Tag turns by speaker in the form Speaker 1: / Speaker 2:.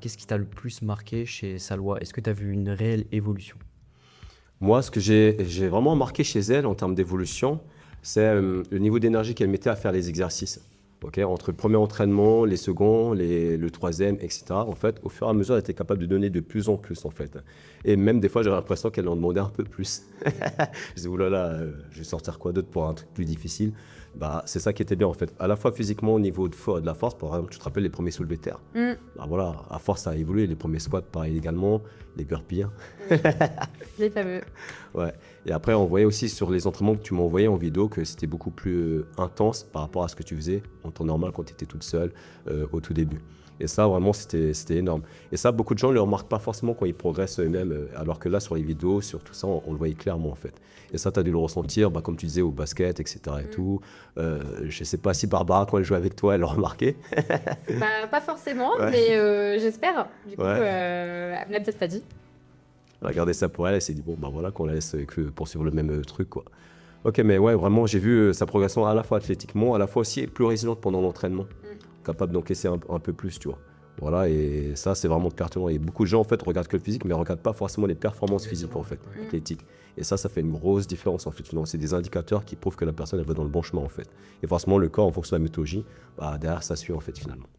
Speaker 1: Qu'est-ce qui t'a le plus marqué chez Salwa? Est-ce que tu as vu une réelle évolution?
Speaker 2: Moi, ce que j'ai vraiment marqué chez elle en termes d'évolution, c'est le niveau d'énergie qu'elle mettait à faire les exercices. Ok, entre le premier entraînement, les seconds, le troisième, etc. En fait, au fur et à mesure, elle était capable de donner de plus en plus, en fait. Et même des fois, j'avais l'impression qu'elle en demandait un peu plus. Je disais, oulala, je vais sortir quoi d'autre pour un truc plus difficile? Bah, c'est ça qui était bien, en fait. À la fois physiquement, au niveau de la force, par exemple, tu te rappelles les premiers soulevés de terre.
Speaker 3: Mm.
Speaker 2: Bah voilà, à force, ça a évolué. Les premiers squats, pareil également. Les burpees, hein.
Speaker 3: Les fameux.
Speaker 2: Ouais. Et après, on voyait aussi sur les entraînements que tu m'envoyais en vidéo que c'était beaucoup plus intense par rapport à ce que tu faisais en temps normal quand tu étais toute seule au tout début. Et ça, vraiment, c'était énorme. Et ça, beaucoup de gens ne le remarquent pas forcément quand ils progressent eux-mêmes, alors que là, sur les vidéos, sur tout ça, on le voyait clairement, en fait. Et ça, tu as dû le ressentir, bah, comme tu disais, au basket, etc. et tout. Je ne sais pas si Barbara, quand elle jouait avec toi, elle l'a remarqué.
Speaker 3: Bah, pas forcément,
Speaker 2: Ouais.
Speaker 3: mais j'espère. Du coup,
Speaker 2: Ouais.
Speaker 3: elle me l'a peut-être pas dit.
Speaker 2: Elle a gardé ça pour elle, elle s'est dit, bon, bah voilà, qu'on la laisse poursuivre le même truc, quoi. Ok, mais ouais, vraiment, j'ai vu sa progression à la fois athlétiquement, à la fois aussi plus résiliente pendant l'entraînement, capable d'encaisser un peu plus, tu vois. Voilà, et ça, c'est vraiment pertinent. Et beaucoup de gens, en fait, regardent que le physique, mais ne regardent pas forcément les performances physiques, en fait, athlétiques. Et ça fait une grosse différence, en fait. Finalement, c'est des indicateurs qui prouvent que la personne, elle va dans le bon chemin, en fait. Et forcément, le corps, en fonction de la méthodologie, bah, derrière, ça suit, en fait, finalement.